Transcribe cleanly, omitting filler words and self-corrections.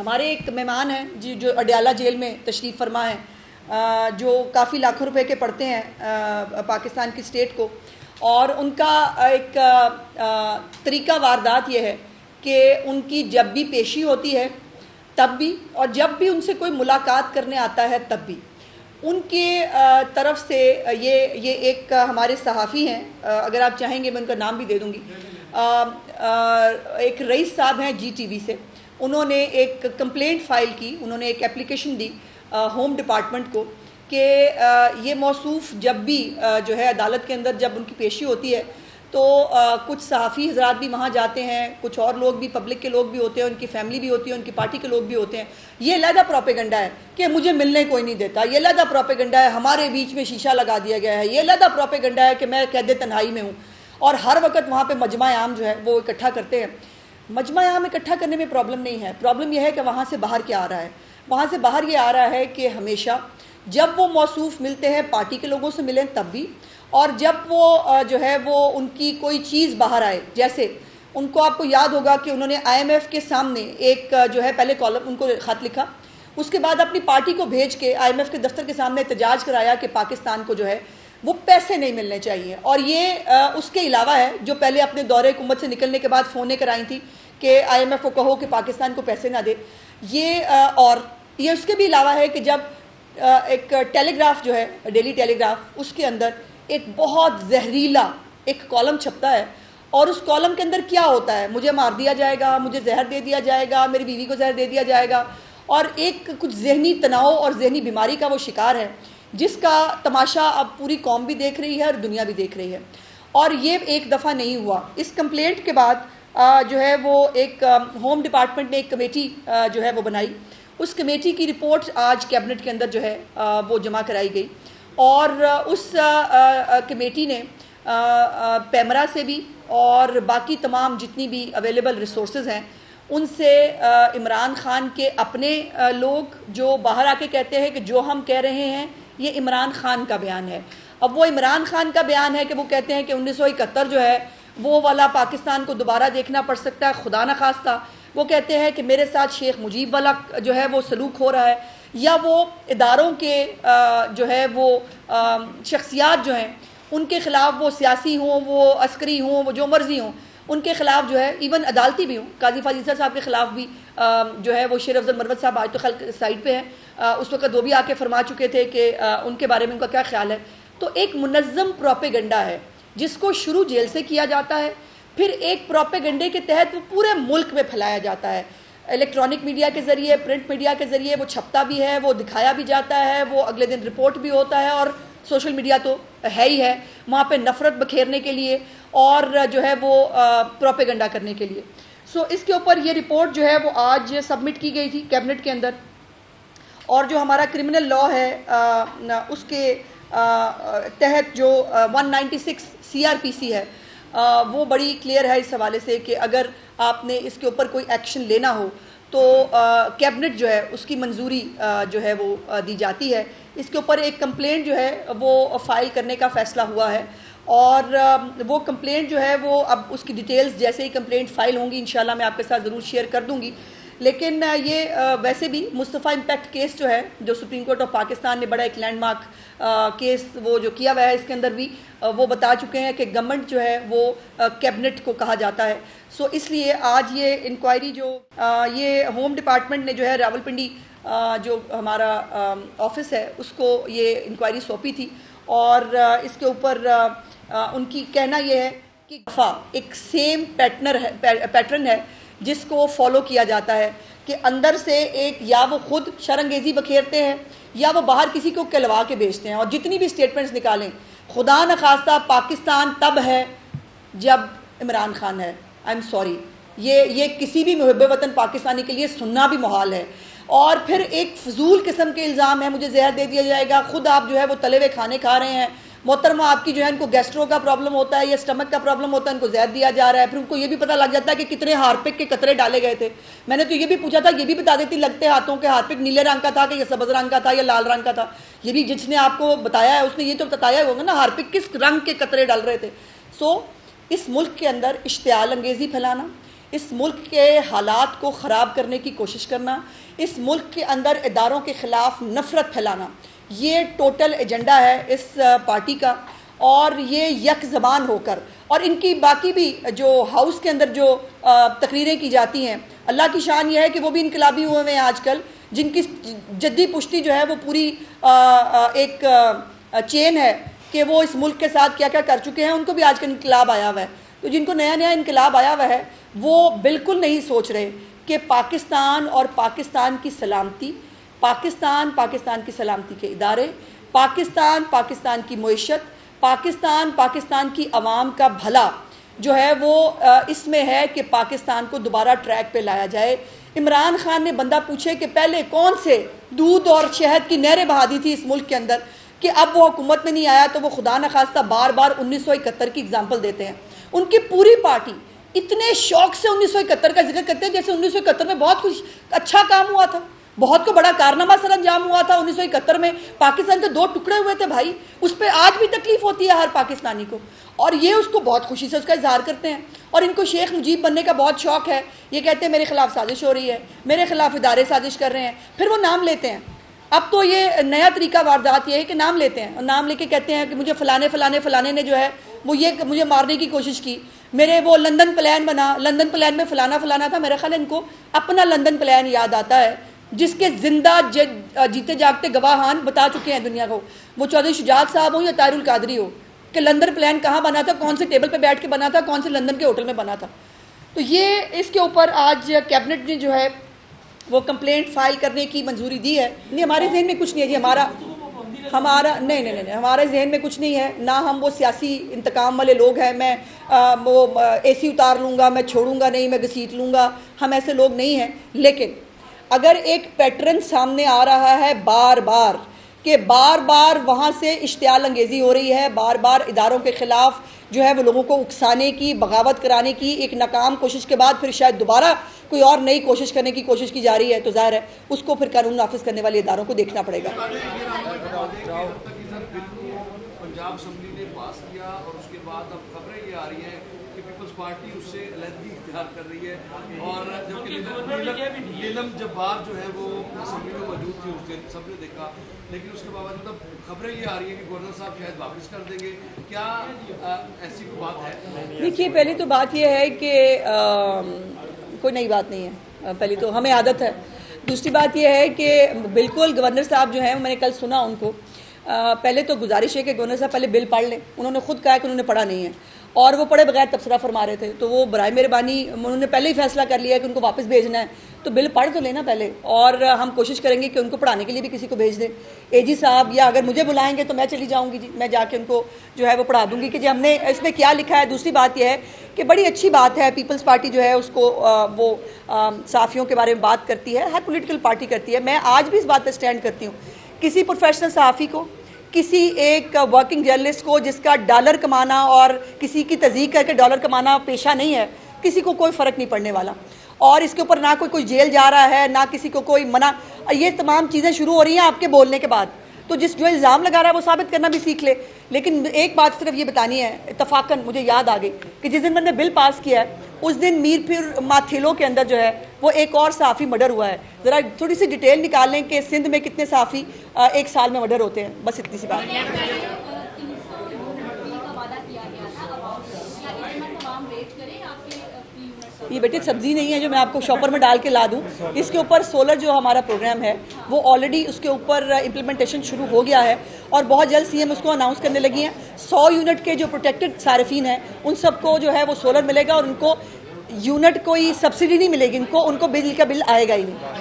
ہمارے ایک مہمان ہیں جی جو اڈیالہ جیل میں تشریف فرما ہیں، جو کافی لاکھوں روپے کے پڑھتے ہیں پاکستان کی اسٹیٹ کو، اور ان کا ایک طریقہ واردات یہ ہے کہ ان کی جب بھی پیشی ہوتی ہے تب بھی، اور جب بھی ان سے کوئی ملاقات کرنے آتا ہے تب بھی ان کے طرف سے یہ ایک ہمارے صحافی ہیں، اگر آپ چاہیں گے میں ان کا نام بھی دے دوں گی، ایک رئیس صاحب ہیں جی ٹی وی سے، انہوں نے ایک کمپلینٹ فائل کی، انہوں نے ایک اپلیکیشن دی ہوم ڈپارٹمنٹ کو کہ یہ موصوف جب بھی جو ہے عدالت کے اندر جب ان کی پیشی ہوتی ہے تو کچھ صحافی حضرات بھی وہاں جاتے ہیں، کچھ اور لوگ بھی، پبلک کے لوگ بھی ہوتے ہیں، ان کی فیملی بھی ہوتی ہے، ان کی پارٹی کے لوگ بھی ہوتے ہیں۔ یہ علیحدہ پروپیگنڈا ہے کہ مجھے ملنے کوئی نہیں دیتا، یہ علیحدہ پروپیگنڈا ہے ہمارے بیچ میں شیشہ لگا دیا گیا ہے، یہ علیحدہ پروپیگنڈا ہے کہ میں قید تنہائی میں ہوں، اور ہر وقت وہاں پہ مجمع عام جو ہے وہ اکٹھا کرتے ہیں۔ مجمع عام اکٹھا کرنے میں پرابلم نہیں ہے، پرابلم یہ ہے کہ وہاں سے باہر کیا آ رہا ہے۔ وہاں سے باہر یہ آ رہا ہے کہ ہمیشہ جب وہ موصوف ملتے ہیں پارٹی کے لوگوں سے ملیں تب بھی، اور جب وہ جو ہے وہ ان کی کوئی چیز باہر آئے، جیسے ان کو آپ کو یاد ہوگا کہ انہوں نے آئی ایم ایف کے سامنے ایک جو ہے پہلے کالم ان کو خط لکھا، اس کے بعد اپنی پارٹی کو بھیج کے آئی ایم ایف کے دفتر کے سامنے احتجاج کرایا کہ پاکستان کو جو ہے وہ پیسے نہیں ملنے چاہیے، اور یہ اس کے علاوہ ہے جو پہلے اپنے دورے حکومت سے نکلنے کے بعد فونیں کرائی تھی کہ آئی ایم ایف کو کہو کہ پاکستان کو پیسے نہ دے، یہ اور یہ اس کے بھی علاوہ ہے کہ جب ایک ٹیلی گراف جو ہے ڈیلی ٹیلی گراف، اس کے اندر ایک بہت زہریلا ایک کالم چھپتا ہے، اور اس کالم کے اندر کیا ہوتا ہے، مجھے مار دیا جائے گا، مجھے زہر دے دیا جائے گا، میری بیوی کو زہر دے دیا جائے گا، اور ایک کچھ ذہنی تناؤ اور ذہنی بیماری کا وہ شکار ہے جس کا تماشا اب پوری قوم بھی دیکھ رہی ہے اور دنیا بھی دیکھ رہی ہے۔ اور یہ ایک دفعہ نہیں ہوا، اس کمپلینٹ کے بعد جو ہے وہ ایک ہوم ڈپارٹمنٹ نے ایک کمیٹی جو ہے وہ بنائی، اس کمیٹی کی رپورٹ آج کیبنٹ کے اندر جو ہے وہ جمع کرائی گئی، اور اس کمیٹی نے پیمرا سے بھی اور باقی تمام جتنی بھی اویلیبل ریسورسز ہیں ان سے عمران خان کے اپنے لوگ جو باہر آ کے کہتے ہیں کہ جو ہم کہہ رہے ہیں یہ عمران خان کا بیان ہے۔ اب وہ عمران خان کا بیان ہے کہ وہ کہتے ہیں کہ 1971 جو ہے وہ والا پاکستان کو دوبارہ دیکھنا پڑ سکتا ہے، خدا نخواستہ وہ کہتے ہیں کہ میرے ساتھ شیخ مجیب والا جو ہے وہ سلوک ہو رہا ہے، یا وہ اداروں کے جو ہے وہ شخصیات جو ہیں ان کے خلاف، وہ سیاسی ہوں، وہ عسکری ہوں، وہ جو مرضی ہوں، ان کے خلاف جو ہے ایون عدالتی بھی ہوں، قاضی فاضل صاحب کے خلاف بھی جو ہے وہ شیر افضل مروت صاحب آج تو خلق سائٹ پہ ہیں، اس وقت وہ بھی آ کے فرما چکے تھے کہ ان کے بارے میں ان کا کیا خیال ہے۔ تو ایک منظم پروپیگنڈا ہے جس کو شروع جیل سے کیا جاتا ہے، پھر ایک پروپیگنڈے کے تحت وہ پورے ملک میں پھیلایا جاتا ہے، الیکٹرانک میڈیا کے ذریعے، پرنٹ میڈیا کے ذریعے وہ چھپتا بھی ہے، وہ دکھایا بھی جاتا ہے، وہ اگلے دن رپورٹ بھی ہوتا ہے، اور سوشل میڈیا تو ہے ہی ہے وہاں پہ نفرت بکھیرنے کے لیے اور جو ہے وہ پروپیگنڈا کرنے کے لیے۔ سو اس کے اوپر یہ رپورٹ جو ہے وہ آج سبمٹ کی گئی تھی کیبنٹ کے اندر، اور جو ہمارا کرمنل لا ہے اس کے تحت جو 196 سی آر پی سی ہے وہ بڑی کلیئر ہے اس حوالے سے کہ اگر آپ نے اس کے اوپر کوئی ایکشن لینا ہو تو کیبنٹ جو ہے اس کی منظوری جو ہے وہ دی جاتی ہے۔ اس کے اوپر ایک کمپلینٹ جو ہے وہ فائل کرنے کا فیصلہ ہوا ہے، اور وہ کمپلینٹ جو ہے وہ اب اس کی ڈیٹیلز جیسے ہی کمپلینٹ فائل ہوں گی انشاءاللہ میں آپ کے ساتھ ضرور شیئر کر دوں گی۔ لیکن یہ ویسے بھی مصطفیٰ امپیکٹ کیس جو ہے جو سپریم کورٹ آف پاکستان نے بڑا ایک لینڈ مارک کیس وہ جو کیا ہوا ہے، اس کے اندر بھی وہ بتا چکے ہیں کہ گورنمنٹ جو ہے وہ کیبنٹ کو کہا جاتا ہے۔ سو اس لیے آج یہ انکوائری جو یہ ہوم ڈپارٹمنٹ نے جو ہے راولپنڈی جو ہمارا آفس ہے اس کو یہ انکوائری سونپی تھی، اور اس کے اوپر ان کی کہنا یہ ہے کہ دفعہ ایک سیم پیٹرن ہے جس کو فالو کیا جاتا ہے کہ اندر سے ایک یا وہ خود شرانگیزی بکھیرتے ہیں یا وہ باہر کسی کو کہلوا کے بیچتے ہیں، اور جتنی بھی سٹیٹمنٹس نکالیں خدا نخواستہ پاکستان تب ہے جب عمران خان ہے۔ آئی ایم سوری، یہ کسی بھی محب وطن پاکستانی کے لیے سننا بھی محال ہے، اور پھر ایک فضول قسم کے الزام ہے مجھے زہر دے دیا جائے گا، خود آپ جو ہے وہ تلے ہوئے کھانے کھا رہے ہیں، محترمہ آپ کی جو ہے ان کو گیسٹرو کا پرابلم ہوتا ہے یا اسٹمک کا پرابلم ہوتا ہے، ان کو زہر دیا جا رہا ہے، پھر ان کو یہ بھی پتہ لگ جاتا ہے کہ کتنے ہارپک کے قطرے ڈالے گئے تھے۔ میں نے تو یہ بھی پوچھا تھا، یہ بھی بتا دیتی لگتے ہاتھوں کے ہارپک نیلے رنگ کا تھا کہ یہ سبز رنگ کا تھا یا لال رنگ کا تھا، یہ بھی جس نے آپ کو بتایا ہے اس نے یہ تو بتایا ہوگا نا ہارپک کس رنگ کے قطرے ڈال رہے تھے۔ سو اس ملک کے اندر اشتعال انگیزی پھیلانا، اس ملک کے حالات کو خراب کرنے کی کوشش کرنا، اس ملک کے اندر اداروں کے خلاف نفرت پھیلانا، یہ ٹوٹل ایجنڈا ہے اس پارٹی کا. اور یہ یک زبان ہو کر، اور ان کی باقی بھی جو ہاؤس کے اندر جو تقریریں کی جاتی ہیں، اللہ کی شان یہ ہے کہ وہ بھی انقلابی ہوئے ہیں آج کل، جن کی جدی پشتی جو ہے وہ پوری ایک چین ہے کہ وہ اس ملک کے ساتھ کیا کیا کر چکے ہیں، ان کو بھی آج کل انقلاب آیا ہوا ہے. تو جن کو نیا نیا انقلاب آیا ہوا ہے وہ بالکل نہیں سوچ رہے کہ پاکستان اور پاکستان کی سلامتی، پاکستان کی سلامتی کے ادارے، پاکستان کی معیشت، پاکستان کی عوام کا بھلا جو ہے وہ اس میں ہے کہ پاکستان کو دوبارہ ٹریک پہ لایا جائے. عمران خان نے بندہ پوچھے کہ پہلے کون سے دودھ اور شہد کی نہریں بہا دی تھی اس ملک کے اندر کہ اب وہ حکومت میں نہیں آیا، تو وہ خدا نخواستہ بار بار 1971 کی اگزامپل دیتے ہیں. ان کی پوری پارٹی اتنے شوق سے 1971 کا ذکر کرتے ہیں جیسے 1971 میں بہت کچھ اچھا کام ہوا تھا، بہت کو بڑا کارنامہ سر انجام ہوا تھا. 1971 میں پاکستان کے 2 ٹکڑے ہوئے تھے بھائی، اس پہ آج بھی تکلیف ہوتی ہے ہر پاکستانی کو، اور یہ اس کو بہت خوشی سے اس کا اظہار کرتے ہیں. اور ان کو شیخ مجیب بننے کا بہت شوق ہے، یہ کہتے ہیں میرے خلاف سازش ہو رہی ہے، میرے خلاف ادارے سازش کر رہے ہیں، پھر وہ نام لیتے ہیں. اب تو یہ نیا طریقہ واردات یہ ہے کہ نام لیتے ہیں، اور نام لے کے کہتے ہیں کہ مجھے فلانے نے جو ہے وہ یہ مجھے مارنے کی کوشش کی، میرے وہ لندن پلان بنا، لندن پلان میں فلانا تھا. میرا خیال ان کو اپنا لندن پلان یاد آتا ہے جس کے زندہ جیتے جاگتے گواہان بتا چکے ہیں دنیا کو، وہ چودھری شجاعت صاحب ہوں یا طاہر القادری ہو، کہ لندن پلان کہاں بنا تھا، کون سے ٹیبل پہ بیٹھ کے بنا تھا، کون سے لندن کے ہوٹل میں بنا تھا. تو یہ اس کے اوپر آج کیبنٹ نے جو ہے وہ کمپلینٹ فائل کرنے کی منظوری دی ہے. نہیں، ہمارے ذہن میں کچھ نہیں ہے جی، نہیں ہمارے ذہن میں کچھ نہیں ہے، نہ ہم وہ سیاسی انتقام والے لوگ ہیں، میں وہ اے سی اتار لوں گا، میں چھوڑوں گا نہیں، میں گھسیٹ لوں گا، ہم ایسے لوگ نہیں ہیں. لیکن اگر ایک پیٹرن سامنے آ رہا ہے بار بار وہاں سے اشتعال انگیزی ہو رہی ہے، بار بار اداروں کے خلاف جو ہے وہ لوگوں کو اکسانے کی، بغاوت کرانے کی ایک ناکام کوشش کے بعد پھر شاید دوبارہ کوئی اور نئی کوشش کرنے کی کوشش کی جا رہی ہے، تو ظاہر ہے اس کو پھر قانون نافذ کرنے والے اداروں کو دیکھنا پڑے گا. پنجاب اسمبلی نے پاس کیا اور اس کے بعد اب خبریں یہ آ رہی ہیں کہ پیپلز پارٹی اس سے علیحدگی اختیار کر رہی ہے، اور جبکہ نیلم جبار جو ہے وہ اسمبلی میں موجود تھی اس دن، سب نے دیکھا، لیکن اس کے باوجود اب خبریں یہ آ رہی ہیں کہ گورنر صاحب شاید واپس کر دیں گے. کیا ایسی کوئی بات ہے؟ دیکھیے، پہلی تو بات یہ ہے کہ کوئی نئی بات نہیں ہے، پہلی تو ہمیں عادت ہے. دوسری بات یہ ہے کہ بالکل گورنر صاحب جو ہیں، میں نے کل سنا ان کو، پہلے تو گزارش ہے کہ گورنر صاحب پہلے بل پڑھ لیں. انہوں نے خود کہا کہ انہوں نے پڑھا نہیں ہے، اور وہ پڑھے بغیر تبصرہ فرما رہے تھے، تو وہ برائے مہربانی انہوں نے پہلے ہی فیصلہ کر لیا کہ ان کو واپس بھیجنا ہے، تو بل پڑھ تو لینا پہلے، اور ہم کوشش کریں گے کہ ان کو پڑھانے کے لیے بھی کسی کو بھیج دیں. اے جی صاحب، یا اگر مجھے بلائیں گے تو میں چلی جاؤں گی جی، میں جا کے ان کو جو ہے وہ پڑھا دوں گی کہ جی ہم نے اس میں کیا لکھا ہے. دوسری بات یہ ہے کہ بڑی اچھی بات ہے، پیپلز پارٹی جو ہے اس کو وہ صحافیوں کے بارے میں بات کرتی ہے، ہر پولیٹیکل پارٹی کرتی ہے. میں آج بھی اس بات پہ سٹینڈ کرتی ہوں، کسی پروفیشنل صحافی کو، کسی ایک ورکنگ جرنلسٹ کو جس کا ڈالر کمانا اور کسی کی تضییق کر کے ڈالر کمانا پیشہ نہیں ہے، کسی کو کوئی فرق نہیں پڑنے والا. اور اس کے اوپر نہ کوئی جیل جا رہا ہے، نہ کسی کو کوئی منع. یہ تمام چیزیں شروع ہو رہی ہیں آپ کے بولنے کے بعد، تو جو الزام لگا رہا ہے وہ ثابت کرنا بھی سیکھ لے. لیکن ایک بات صرف یہ بتانی ہے، اتفاقاً مجھے یاد آ گئی کہ جس دن میں نے بل پاس کیا ہے اس دن میر پھر ماتھیلوں کے اندر جو ہے وہ ایک اور صحافی مرڈر ہوا ہے. ذرا تھوڑی سی ڈیٹیل نکال لیں کہ سندھ میں کتنے صحافی ایک سال میں مرڈر ہوتے ہیں، بس اتنی سی بات. یہ بیٹے سبزی نہیں ہے جو میں آپ کو شاپر میں ڈال کے لا دوں. اس کے اوپر سولر جو ہمارا پروگرام ہے وہ آلریڈی اس کے اوپر امپلیمنٹیشن شروع ہو گیا ہے، اور بہت جلد سی ایم اس کو اناؤنس کرنے لگی ہیں. 100 یونٹ کے جو پروٹیکٹڈ صارفین ہیں ان سب کو جو ہے وہ سولر ملے گا، اور ان کو یونٹ کوئی سبسڈی نہیں ملے گی، ان کو بجلی کا بل آئے گا ہی نہیں.